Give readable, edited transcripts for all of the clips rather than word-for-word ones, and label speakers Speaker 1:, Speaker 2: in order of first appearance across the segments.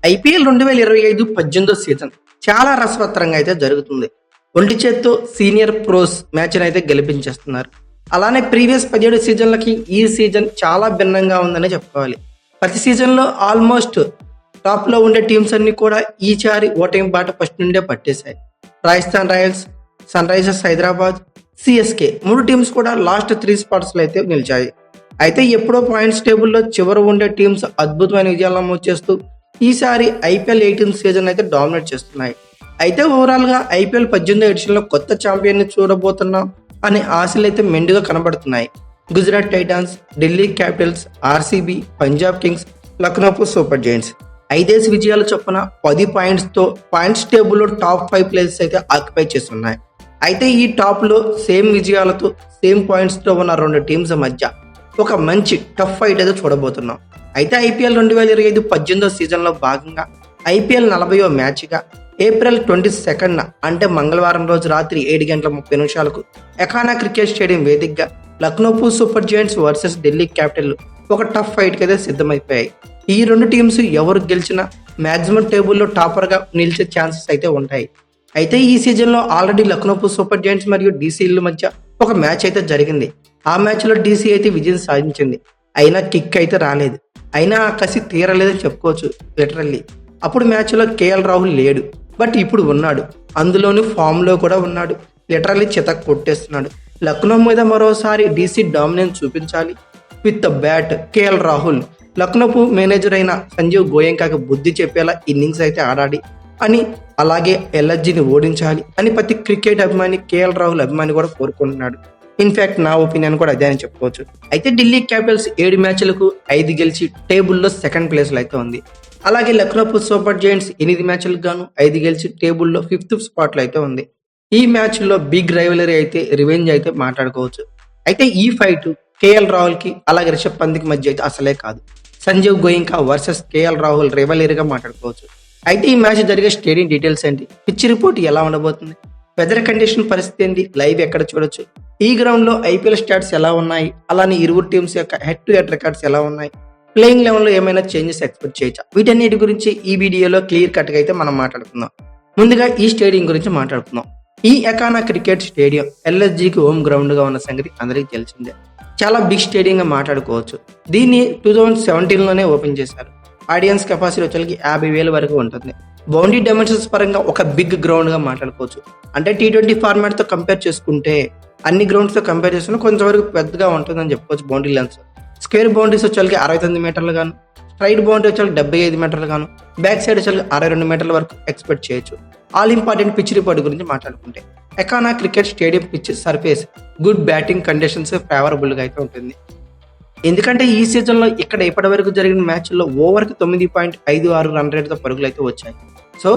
Speaker 1: IPL 2025-18 season చాలా రసవత్తరంగా అయితే జరుగుతుంది. ఒంటి చేత్తో సీనియర్ ప్రోస్ మ్యాచ్ అయితే గెలిపించేస్తున్నారు. అలానే ప్రీవియస్ 17 సీజన్లకి ఈ సీజన్ చాలా భిన్నంగా ఉందని చెప్పుకోవాలి. ప్రతి సీజన్లో ఆల్మోస్ట్ టాప్లో ఉండే టీమ్స్ అన్ని కూడా ఈసారి ఓటింగ్ బాట ఫస్ట్ నుండే పట్టేశాయి. Rajasthan royals, sunrisers Hyderabad, CSK 3 teams కూడా లాస్ట్ 3 స్పాట్స్లో అయితే నిలిచాయి. అయితే ఎప్పుడో పాయింట్స్ టేబుల్లో చివర ఉండే టీమ్స్ అద్భుతమైన విజయాలు నమోదు చేస్తూ ఈసారి ఐపీఎల్ 18 సీజన్ అయితే డామినేట్ చేస్తున్నాయి. అయితే ఓవరాల్ గా ఐపీఎల్ 18 ఎడిషన్ లో కొత్త ఛాంపియన్ ని చూడబోతున్నాం అనే ఆశలు అయితే మెండుగా కనబడుతున్నాయి. Gujarat Titans, Delhi Capitals, RCB, Punjab Kings, Lucknow super Giants 5 విజయాల చొప్పున 10 పాయింట్స్ తో పాయింట్స్ టేబుల్ లో టాప్ 5 ప్లేసెస్ అయితే ఆక్యుపై చేస్తున్నాయి. అయితే ఈ టాప్ లో సేమ్ విజయాలతో సేమ్ పాయింట్స్ తో ఉన్న 2 టీమ్స్ మధ్య ఒక మంచి టఫ్ ఫైట్ అయితే చూడబోతున్నాం. అయితే ఐపీఎల్ 2025-18 సీజన్లో భాగంగా ఐపీఎల్ 40వ మ్యాచ్గా ఏప్రిల్ 22 అంటే మంగళవారం రోజు రాత్రి 7:30 ఎకానా క్రికెట్ స్టేడియం వేదికగా Lucknow super Giants versus Delhi capital ఒక టఫ్ ఫైట్ అయితే సిద్ధమైపోయాయి. ఈ 2 టీమ్స్ ఎవరు గెలిచినా మాక్సిమం టేబుల్లో టాపర్గా నిలిచే ఛాన్సెస్ అయితే ఉంటాయి. అయితే ఈ సీజన్లో ఆల్రెడీ లక్నో సూపర్ జైంట్స్ మరియు డీసీల మధ్య ఒక మ్యాచ్ అయితే జరిగింది. ఆ మ్యాచ్లో డీసీ అయితే విజయం సాధించింది. అయినా కిక్ అయితే రాలేదు. అయినా ఆ కసి తీరలేదని చెప్పుకోవచ్చు లిటరల్లీ. అప్పుడు మ్యాచ్లో కేఎల్ రాహుల్ లేడు, బట్ ఇప్పుడు ఉన్నాడు. అందులోనూ ఫామ్లో కూడా ఉన్నాడు. లిటరల్లీ చితక్ కొట్టేస్తున్నాడు. లక్నో మీద మరోసారి డీసీ డామినెన్స్ చూపించాలి with the bat KL Rahul. Lucknow manager అయిన సంజీవ్ గోయంకాకి బుద్ధి చెప్పేలా ఇన్నింగ్స్ అయితే ఆడాలి అని, అలాగే ఎల్ఎస్జీని ఓడించాలి అని ప్రతి క్రికెట్ అభిమాని, కేఎల్ రాహుల్ అభిమాని కూడా కోరుకుంటున్నాడు. ఇన్ఫాక్ట్ నా ఒపీనియన్ కూడా అదే అని చెప్పుకోవచ్చు. అయితే ఢిల్లీ క్యాపిటల్స్ 7 మ్యాచ్లకు 5 గెలిచి టేబుల్లో సెకండ్ ప్లేస్లో అయితే ఉంది. అలాగే లక్నో సూపర్ జైంట్స్ 8 మ్యాచ్లకు గాను 5 గెలిచి టేబుల్లో 5th స్పాట్లో అయితే ఉంది. ఈ మ్యాచ్లో బిగ్ రైవలరీ అయితే రివెంజ్ అయితే మాట్లాడుకోవచ్చు. అయితే ఈ ఫైట్ కేఎల్ రాహుల్ కి అలాగే రిషబ్ పంత్కి మధ్య అయితే అసలే కాదు. సంజీవ్ గోయింకా వర్సెస్ కేఎల్ రాహుల్ రైవలరీగా మాట్లాడుకోవచ్చు. అయితే ఈ మ్యాచ్ జరిగే స్టేడియం డీటెయిల్స్ ఏంటి, పిచ్ రిపోర్ట్ ఎలా ఉండబోతుంది, వెదర్ కండిషన్ పరిస్థితి ఏంటి, లైవ్ ఎక్కడ చూడొచ్చు, ఈ గ్రౌండ్ లో ఐపీఎల్ స్టాట్స్ ఎలా ఉన్నాయి, అలానే ఇరువురు టీమ్స్ యొక్క హెడ్ టు హెడ్ రికార్డ్స్ ఎలా ఉన్నాయి, ప్లేయింగ్ లెవెల్ లో ఏమైనా చేంజెస్ ఎక్స్పెక్ట్ చేయొచ్చా, వీటన్నిటి గురించి ఈ వీడియోలో క్లియర్ కట్ గా అయితే మనం మాట్లాడుకుందాం. ముందుగా ఈ స్టేడియం గురించి మాట్లాడుకుందాం. ఈ ఎకానా క్రికెట్ స్టేడియం ఎల్ఎస్జీకి హోమ్ గ్రౌండ్ గా ఉన్న సంగతి అందరికీ తెలిసిందే. చాలా బిగ్ స్టేడియం గా మాట్లాడుకోవచ్చు. దీన్ని 2017లోనే ఓపెన్ చేశారు. ఆడియన్స్ కెపాసిటీ వచ్చేకి 50,000 వరకు ఉంటుంది. బౌండరీ డైమెన్షన్స్ పరంగా ఒక బిగ్ గ్రౌండ్ గా మాట్లాడుకోవచ్చు. అంటే T20 ఫార్మాట్ తో కంపేర్ చేసుకుంటే అన్ని గ్రౌండ్స్ తో కంపేర్ చేసుకుని కొంచెం వరకు పెద్దగా ఉంటుందని చెప్పుకోవచ్చు. బౌండరీ లెన్స్ స్క్వేర్ బౌండరీస్ వచ్చేకి 69 మీటర్లు గాను, స్ట్రైట్ బౌండరీ వచ్చేకి 75 మీటర్లు గాను, బ్యాక్ సైడ్ వచ్చేకి 62 మీటర్ల వరకు ఎక్స్పెక్ట్ చేయొచ్చు. ఆల్ ఇంపార్టెంట్ పిచ్ రిపోర్ట్ గురించి మాట్లాడుకుంటే Ekana cricket stadium pitch surface good batting conditions favourable గా అయితే ఉంటుంది. ఎందుకంటే ఈ సీజన్ లో ఇక్కడ ఇప్పటి వరకు జరిగిన మ్యాచ్ల్లో ఓవర్కి 9.56 రన్ రేట్ తో పరుగులు అయితే వచ్చాయి. సో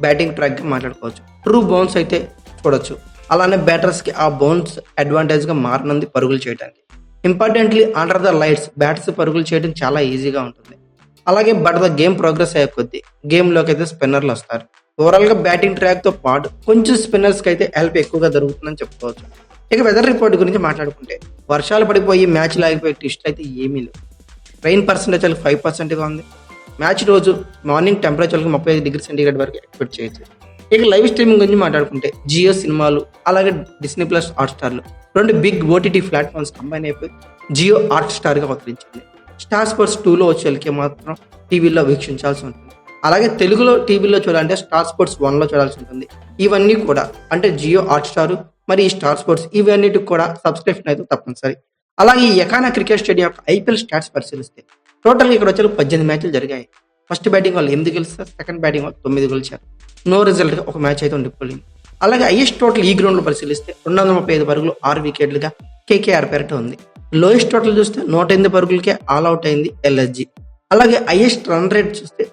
Speaker 1: బ్యాటింగ్ ట్రాక్ గా మాట్లాడుకోవచ్చు. ట్రూ బౌన్స్ అయితే చూడొచ్చు. అలానే బ్యాటర్స్ కి ఆ బౌన్స్ అడ్వాంటేజ్ గా మారనుంది పరుగులు చేయడానికి. Importantly under the lights bats పరుగులు చేయడం చాలా ఈజీగా ఉంటుంది. అలాగే బట్ ద గేమ్ ప్రోగ్రెస్ అయ్యే కొద్దీ గేమ్ లోకి అయితే స్పిన్నర్లు వస్తారు. ఓవరాల్ గా బ్యాటింగ్ ట్రాక్ తో పాటు కొంచెం స్పిన్నర్స్ కి అయితే హెల్ప్ ఎక్కువగా జరుగుతుందని చెప్పుకోవచ్చు. ఇక వెదర్ రిపోర్ట్ గురించి మాట్లాడుకుంటే వర్షాలు పడిపోయి మ్యాచ్ లాగిపోయే ట్విస్ట్ అయితే ఏమీ లేవు. రెయిన్ పర్సెంటేజ్ 5%గా ఉంది. మ్యాచ్ రోజు మార్నింగ్ టెంపరేచర్కి 35 డిగ్రీ సెంటీగ్రేడ్ వరకు ఎక్స్పెక్ట్ చేయొచ్చు. ఇక లైవ్ స్ట్రీమింగ్ గురించి మాట్లాడుకుంటే జియో సినిమాలు అలాగే డిస్నీ ప్లస్ హాట్స్టార్లు 2 బిగ్ ఓటీటీ ప్లాట్ఫామ్స్ కంబైన్ అయిపోయి జియో హాట్స్టార్గా అవతరించింది. స్టార్ స్పోర్ట్స్ 2లో వచ్చేకి మాత్రం టీవీలో వీక్షించాల్సి ఉంటుంది. అలాగే తెలుగులో టీవీలో చూడాలంటే స్టార్ స్పోర్ట్స్ 1లో చూడాల్సి ఉంటుంది. ఇవన్నీ కూడా అంటే జియో హాట్స్టార్ మరి ఈ స్టార్ స్పోర్ట్స్ ఇవన్నిటికి కూడా సబ్స్క్రిప్షన్ అయితే తప్పనిసరి. అలాగే ఈ ఎకానా క్రికెట్ స్టేడియం యొక్క ఐపీఎల్ స్టాట్స్ పరిశీలిస్తే టోటల్గా ఇక్కడ వచ్చే 18 మ్యాచ్లు జరిగాయి. ఫస్ట్ బ్యాటింగ్ వాళ్ళు 8 గెలిచారు, సెకండ్ బ్యాటింగ్ వాళ్ళు 9 గెలిచారు. నో రిజల్ట్ గా ఒక మ్యాచ్ అయితే ఉండిపోయింది. అలాగే హైయెస్ట్ టోటల్ ఈ గ్రౌండ్ లో పరిశీలిస్తే 235 పరుగులు 6 వికెట్లుగా కేకేఆర్ పేరిట ఉంది. లోయెస్ట్ టోటల్ చూస్తే 108 పరుగులకే ఆల్ అవుట్ అయింది ఎల్ఎస్జీ. అలాగే హైయెస్ట్ రన్ రేట్ చూస్తే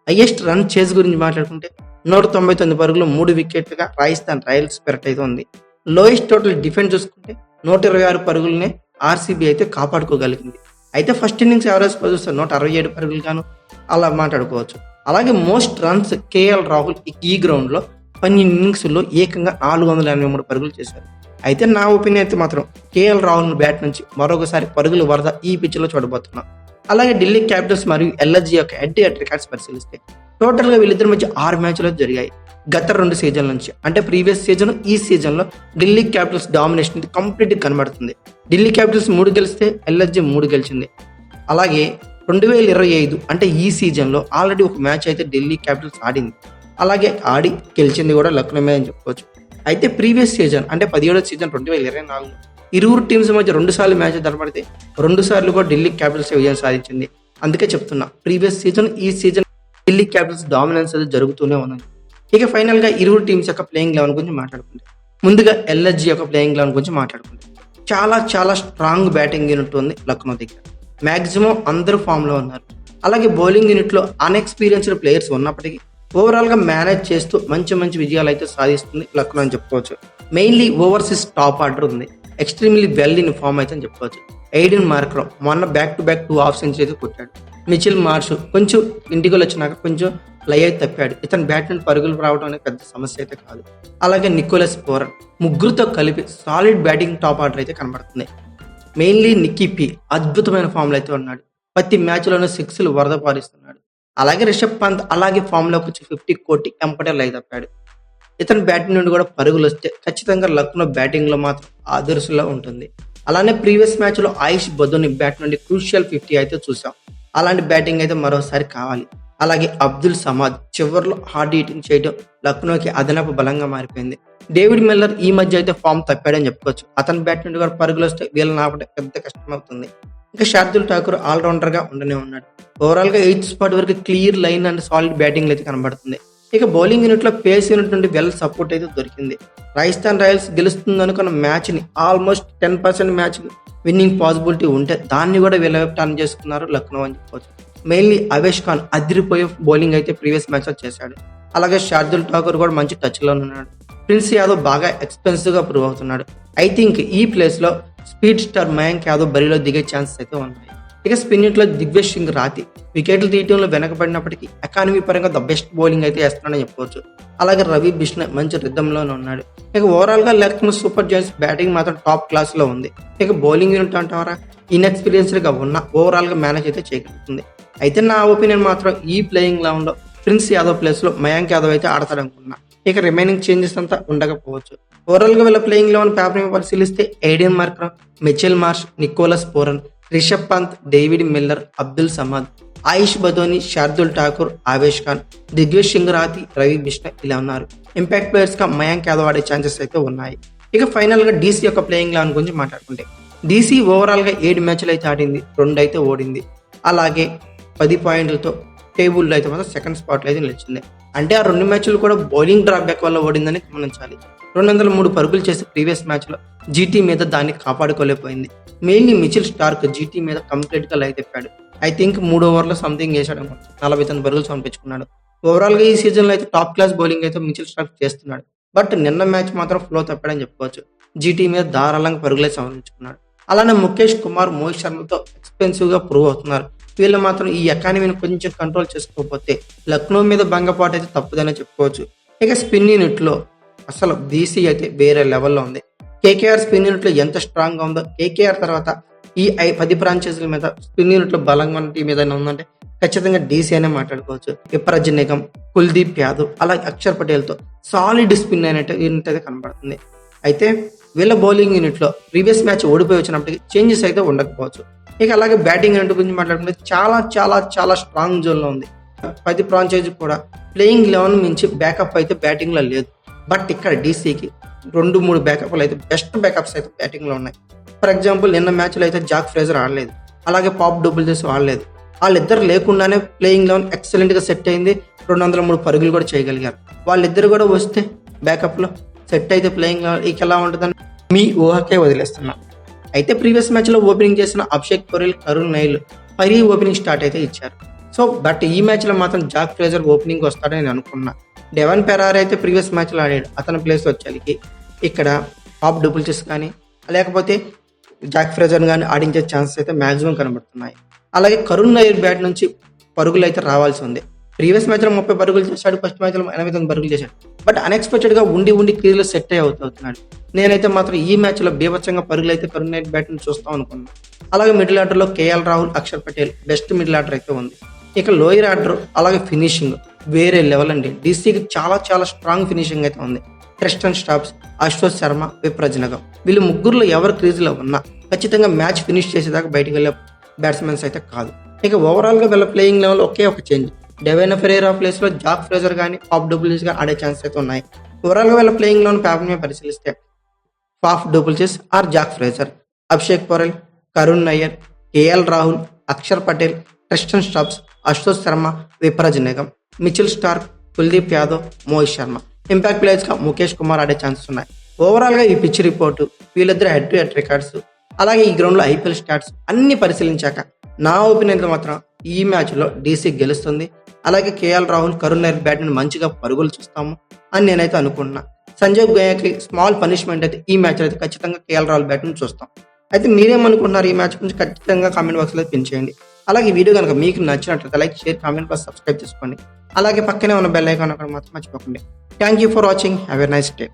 Speaker 1: హైయెస్ట్ రన్ చేజ్ గురించి మాట్లాడుకుంటే 199 పరుగులు 3 వికెట్లుగా రాజస్థాన్ రాయల్స్ పేరిట అయితే ఉంది. లోయెస్ట్ టోటల్ డిఫెన్స్ చూసుకుంటే 126 పరుగులనే ఆర్సీబీ అయితే కాపాడుకోగలిగింది. అయితే ఫస్ట్ ఇన్నింగ్స్ యావరేజ్ చూస్తే 167 పరుగులు గాను అలా మాట్లాడుకోవచ్చు. అలాగే మోస్ట్ రన్స్ కేఎల్ రాహుల్ ఈ గ్రౌండ్ లో 12 ఇన్నింగ్స్ లో ఏకంగా 483 పరుగులు చేశారు. అయితే నా ఒపీనియన్ అయితే మాత్రం కేఎల్ రాహుల్ బ్యాట్ నుంచి మరొకసారి పరుగులు వరద ఈ పిచ్ లో చూడబోతున్నాం. అలాగే ఢిల్లీ క్యాపిటల్స్ మరియు ఎల్ఎస్జీ యొక్క హెడ్ టు హెడ్ రికార్డ్స్ పరిశీలిస్తే టోటల్గా వీళ్ళిద్దరి మధ్య 6 మ్యాచ్లు జరిగాయి గత 2 సీజన్ల నుంచి. అంటే ప్రీవియస్ సీజన్, ఈ సీజన్లో ఢిల్లీ క్యాపిటల్స్ డామినేషన్ కంప్లీట్గా కనబడుతుంది. ఢిల్లీ క్యాపిటల్స్ 3 గెలిస్తే ఎల్ఎస్జీ 3 గెలిచింది. అలాగే 2025 అంటే ఈ సీజన్లో ఆల్రెడీ ఒక మ్యాచ్ అయితే ఢిల్లీ క్యాపిటల్స్ ఆడింది. అలాగే ఆడి గెలిచింది కూడా లక్నో మీద అని చెప్పుకోవచ్చు. అయితే ప్రీవియస్ సీజన్ అంటే 17వ సీజన్ 2024లో ఇరువురు టీమ్స్ మధ్య 2 సార్లు మ్యాచ్ జరపడితే 2 సార్లు కూడా ఢిల్లీ క్యాపిటల్స్ విజయం సాధించింది. అందుకే చెప్తున్నా, ప్రీవియస్ సీజన్, ఈ సీజన్ ఢిల్లీ క్యాపిటల్స్ డామినెన్స్ అది జరుగుతూనే ఉన్నది. ఇక ఫైనల్గా ఇరువురు టీమ్స్ యొక్క ప్లేయింగ్ లెవెన్ గురించి మాట్లాడుకుంటే, ముందుగా ఎల్ఎస్జీ యొక్క ప్లేయింగ్ లెవెన్ గురించి మాట్లాడుకుంటే, చాలా స్ట్రాంగ్ బ్యాటింగ్ యూనిట్ ఉంది లక్నో దగ్గర. మ్యాక్సిమం అందరూ ఫామ్లో ఉన్నారు. అలాగే బౌలింగ్ యూనిట్లో అన్ఎక్స్పీరియన్స్డ్ ప్లేయర్స్ ఉన్నప్పటికీ ఓవరాల్గా మేనేజ్ చేస్తూ మంచి విజయాలు అయితే సాధిస్తుంది లక్నో అని చెప్పుకోవచ్చు. మెయిన్లీ ఓవర్సీస్ టాప్ ఆర్డర్ ఉంది, ఎక్స్ట్రీమ్లీ వెల్ ఇన్ ఫామ్ అయితే అని చెప్పుకోవచ్చు. ఎయిడెన్ మార్క్రమ్ మొన్న back to back 2 half century అయితే కొట్టాడు. మిచిల్ మార్ష్ కొంచెం ఇంటికి వచ్చినాక కొంచెం లై అయితే తప్పాడు. ఇతను బ్యాట్ నుండి పరుగులు రావడం అనేది పెద్ద సమస్య అయితే కాదు. అలాగే నికోలస్ పూరన్, ముగ్గురుతో కలిపి సాలిడ్ బ్యాటింగ్ టాప్ ఆర్డర్ అయితే కనబడుతుంది. మెయిన్లీ నిక్కీ పీ అద్భుతమైన ఫామ్లో అయితే ఉన్నాడు. ప్రతి మ్యాచ్లోనూ 6లు వరద పారిస్తున్నాడు. అలాగే రిషబ్ పంత్ అలాగే ఫామ్లోకి వచ్చి 50 కొట్టి ఎంపటల్ అయి తప్పాడు. ఇతని బ్యాటింగ్ నుండి కూడా పరుగులు వస్తే ఖచ్చితంగా లక్నో బ్యాటింగ్లో మాత్రం ఆదర్శంలో ఉంటుంది. అలానే ప్రీవియస్ మ్యాచ్లో ఆయుష్ బదోని బ్యాట్ నుండి క్రూషియల్ 50 అయితే చూసాం. అలాంటి బ్యాటింగ్ అయితే మరోసారి కావాలి. అలాగే అబ్దుల్ సమాద్ చివరిలో హార్డ్ హీటింగ్ చేయడం లక్నోకి అదనపు బలంగా మారిపోయింది. డేవిడ్ మిల్లర్ ఈ మధ్య అయితే ఫామ్ తప్పాడని చెప్పుకోవచ్చు. అతని బ్యాట్ నుండి కూడా పరుగులు వస్తే వీళ్ళని ఆపడం పెద్ద కష్టమవుతుంది. ఇంకా శార్దుల్ ఠాకూర్ ఆల్రౌండర్గా ఉండనే ఉన్నాడు. ఓవరాల్గా 8th స్పాట్ వరకు clear line and solid batting అయితే కనబడుతుంది. ఇక బౌలింగ్ యూనిట్లో పేస్ యూనిట్ నుండి వెల్ సపోర్ట్ అయితే దొరికింది. రాజస్థాన్ రాయల్స్ గెలుస్తుంది అనుకున్న మ్యాచ్ని ఆల్మోస్ట్ 10% మ్యాచ్ విన్నింగ్ పాసిబిలిటీ ఉంటే దాన్ని కూడా వీళ్ళ వైపు టర్న్ చేసుకున్నారు లక్నో అని చెప్పుకోవచ్చు. మెయిన్లీ అవేష్ ఖాన్ అదిరిపోయే బౌలింగ్ అయితే ప్రీవియస్ మ్యాచ్లో చేశాడు. అలాగే శార్దుల్ ఠాకూర్ కూడా మంచి టచ్లో ఉన్నాడు. ప్రిన్స్ యాదవ్ బాగా ఎక్స్పెన్సివ్గా ప్రూవ్ అవుతున్నాడు. ఐ థింక్ ఈ ప్లేస్లో స్పీడ్ స్టార్ మయాంక్ యాదవ్ బరిలో దిగే ఛాన్సెస్ అయితే ఉన్నాయి. ఇక స్పిన్నిట్లో దిగ్వేష్ సింగ్ రాతి వికెట్లు తీయటంలో వెనకబడినప్పటికీ ఎకానమీ పరంగా ద బెస్ట్ బౌలింగ్ అయితే వేస్తున్నాడని చెప్పుకోవచ్చు. అలాగే రవి బిష్ణోయ్ మంచి రిథంలోనే ఉన్నాడు. ఇక ఓవరాల్గా లక్నో సూపర్ జైంట్స్ బ్యాటింగ్ మాత్రం టాప్ క్లాస్లో ఉంది. ఇక బౌలింగ్ యూనిట్ అంటారా ఇన్ఎక్స్పీరియన్స్డ్గా ఉన్న ఓవరాల్గా మేనేజ్ అయితే చేయగలుగుతుంది. అయితే నా ఒపీనియన్ మాత్రం ఈ ప్లేయింగ్ లెవెన్లో ప్రిన్స్ యాదవ్ ప్లేస్లో మయాంక్ యాదవ్ అయితే ఆడతాడనుకున్నా. ఇక రిమైనింగ్ చేంజెస్ అంతా ఉండకపోవచ్చు. ఓవరాల్గా వీళ్ళ ప్లేయింగ్ లెవెన్ పేపర్ పరిశీలిస్తే Aiden Markram, Mitchell Marsh, Nicholas Pooran, Rishabh Pant, David Miller, Abdul Samad, Ayush Badoni, Shardul Thakur, Avesh Khan, Digvesh Singh Rathi, Ravi Bishnoi ఇలా ఉన్నారు. ఇంపాక్ట్ ప్లేయర్స్ గా మయాంక్ యాదవ్ ఆడే ఛాన్సెస్ అయితే ఉన్నాయి. ఇక ఫైనల్ గా డీసీ యొక్క ప్లేయింగ్ లెవెన్ గురించి మాట్లాడుకుంటే, డీసీ ఓవరాల్ గా 7 మ్యాచ్లు అయితే ఆడింది, 2 అయితే ఓడింది. అలాగే 10 పాయింట్లతో టేబుల్లో అయితే మాత్రం సెకండ్ స్పాట్లో అయితే నిలిచింది. అంటే ఆ 2 మ్యాచ్లు కూడా బౌలింగ్ డ్రాప్ బ్యాక్ వల్ల ఓడిందని గమనించాలి. 203 పరుగులు చేసి ప్రీవియస్ మ్యాచ్లో జీటీ మీద దాన్ని కాపాడుకోలేకపోయింది. మెయిన్లీ మిచిల్ స్టార్క్ జీటీ మీద కంప్లీట్గా లై తెప్పాడు. ఐ థింక్ 3 ఓవర్లో సంథింగ్ చేశాడు, 49 పరుగులు పంపించుకున్నాడు. ఓవరాల్గా ఈ సీజన్లో అయితే టాప్ క్లాస్ బౌలింగ్ అయితే మిచిల్ స్టార్క్ చేస్తున్నాడు. బట్ నిన్న మ్యాచ్ మాత్రం ఫ్లో తప్పాడని చెప్పుకోవచ్చు. జీటీ మీద ధారాళంగా పరుగులే సమర్పించుకున్నాడు. అలానే ముఖేష్ కుమార్, మోహిత్ శర్మతో ఎక్స్పెన్సివ్గా ప్రూవ్ అవుతున్నారు. వీళ్ళు మాత్రం ఈ ఎకానమీని కొంచెం కంట్రోల్ చేసుకోకపోతే లక్నో మీద భంగపాటు అయితే తప్పదనే చెప్పుకోవచ్చు. ఇక స్పిన్ యూనిట్లో అసలు డీసీ అయితే వేరే లెవెల్లో ఉంది. కేకేఆర్ స్పిన్ యూనిట్లో ఎంత స్ట్రాంగ్గా ఉందో, కేకేఆర్ తర్వాత ఈ 10 ఫ్రాంచైజీల మీద స్పిన్ యూనిట్లో బలంగా ఉన్న టీం ఏదైనా ఉందంటే ఖచ్చితంగా డీసీ అనే మాట్లాడుకోవచ్చు. విప్రజ్ నిగమ్, కుల్దీప్ యాదవ్, అలాగే అక్షర్ పటేల్తో సాలిడ్ స్పిన్ యూనిట్ అయితే కనబడుతుంది. అయితే వీళ్ళ బౌలింగ్ యూనిట్లో ప్రీవియస్ మ్యాచ్ ఓడిపోయి వచ్చినప్పటికీ చేంజెస్ అయితే ఉండకపోవచ్చు. ఇక అలాగే బ్యాటింగ్ యూనిట్ గురించి మాట్లాడుకుంటే చాలా స్ట్రాంగ్ జోన్లో ఉంది. 10 ఫ్రాంచైజీ కూడా ప్లేయింగ్ 11 మించి బ్యాకప్ అయితే బ్యాటింగ్లో లేదు. బట్ ఇక్కడ డీసీకి 2-3 బ్యాకప్లు అయితే బెస్ట్ బ్యాకప్స్ అయితే బ్యాటింగ్లో ఉన్నాయి. ఫర్ ఎగ్జాంపుల్ నిన్న మ్యాచ్లో అయితే జాక్ ఫ్రేజర్ ఆడలేదు, అలాగే పాప్ డబుల్ చేసి ఆడలేదు. వాళ్ళిద్దరు లేకుండానే ప్లేయింగ్ 11 ఎక్సలెంట్గా సెట్ అయింది. 203 పరుగులు కూడా చేయగలిగారు. వాళ్ళిద్దరు కూడా వస్తే బ్యాకప్లో సెట్ అయితే ప్లేయింగ్ ఇక ఎలా ఉంటుందని మీ ఊహకే వదిలేస్తున్నా. అయితే ప్రీవియస్ మ్యాచ్లో ఓపెనింగ్ చేసిన Abhishek Porel, Karun Nair pair opening start అయితే ఇచ్చారు. సో బట్ ఈ మ్యాచ్లో మాత్రం జాక్ ఫ్రేజర్ ఓపెనింగ్ వస్తాడని నేను అనుకున్నా. డెవన్ పెరార్ అయితే ప్రీవియస్ మ్యాచ్లో ఆడాడు, అతని ప్లేస్ వచ్చేకి ఇక్కడ పాప్ డబుల్చెస్ కానీ లేకపోతే జాక్ ఫ్రేజర్ కానీ ఆడించే ఛాన్సెస్ అయితే మ్యాక్సిమం కనబడుతున్నాయి. అలాగే కరుణ్ నైల్ బ్యాట్ నుంచి పరుగులు అయితే రావాల్సి ఉంది. ప్రీవియస్ మ్యాచ్లో 30 పరుగులు చేశాడు, ఫస్ట్ మ్యాచ్లో 89 పరుగులు చేశాడు. బట్ అన్ఎక్స్పెక్టెడ్గా ఉండి క్లియర్లో సెట్ అవుతున్నాడు. నేనైతే మాత్రం ఈ మ్యాచ్లో బీభత్సంగా పరుగులు అయితే కరుణ్ నైల్ బ్యాట్ నుంచి చూస్తాం అనుకున్నాను. అలాగే మిడిల్ ఆర్డర్లో KL Rahul, Axar Patel best middle order అయితే ఉంది. ఇక లోయర్ ఆర్డర్ అలాగే ఫినిషింగ్ వేరే లెవెల్ అండి. డీసీకి చాలా చాలా స్ట్రాంగ్ ఫినిషింగ్ అయితే ఉంది. ట్రిస్టన్ స్టాబ్స్, అశోక్ శర్మ, విప్రజనగం వీళ్ళు ముగ్గురులో ఎవరు క్రీజ్లో ఉన్నా ఖచ్చితంగా మ్యాచ్ ఫినిష్ చేసేదాకా బయటికి వెళ్ళే బ్యాట్స్మెన్స్ అయితే కాదు. ఇక ఓవరాల్గా వీళ్ళ ప్లేయింగ్ లెవెల్ ఒకే ఒక చేంజ్. డెవైన్ ఫెరేరా ప్లేస్లో జాక్ ఫ్రేజర్ కానీ పాప్ డూప్లిస్ కానీ ఆడే ఛాన్స్ అయితే ఉన్నాయి. ఓవరాల్గా వీళ్ళ ప్లేయింగ్ లెవెల్ పేపర్ మీద పరిశీలిస్తే Faf du Plessis or Jake Fraser, Abhishek Porel, Karun Nair, KL Rahul, Axar Patel, Tristan Stubbs, Ashok Sharma, Vipraj Nigam, Mitchell Starc, Kuldeep Yadav, Mohit Sharma. Impact ప్లేయర్స్గా ముఖేష్ కుమార్ ఆడే ఛాన్సెస్ ఉన్నాయి. ఓవరాల్గా ఈ పిచ్ రిపోర్టు, వీళ్ళిద్దరు హెడ్ టు హెడ్ రికార్డ్స్, అలాగే ఈ గ్రౌండ్లో ఐపీఎల్ స్టాట్స్ అన్ని పరిశీలించాక నా ఒపీనియన్లో మాత్రం ఈ మ్యాచ్లో డీసీ గెలుస్తుంది. అలాగే కేఎల్ రాహుల్, కరుణ్ నయ్యర్ బ్యాట్ని మంచిగా పరుగులు చూస్తాము అని నేనైతే అనుకుంటున్నా. సంజయ్ గోయాకి స్మాల్ పనిష్మెంట్ అయితే ఈ మ్యాచ్లో అయితే ఖచ్చితంగా కేఎల్ రాహుల్ బ్యాట్ని చూస్తాం. అయితే మీరేమనుకుంటున్నారు ఈ మ్యాచ్ గురించి ఖచ్చితంగా కామెంట్ బాక్స్లో పిన్ చేయండి. అలాగే ఈ వీడియో కనుక మీకు నచ్చినట్లయితే like, share, comment plus subscribe చేసుకోండి. అలాగే పక్కనే ఉన్న బెల్ ఐకాన్ అక్కడ మాత్రం మర్చిపోకండి. Thank you for watching. Have a nice day.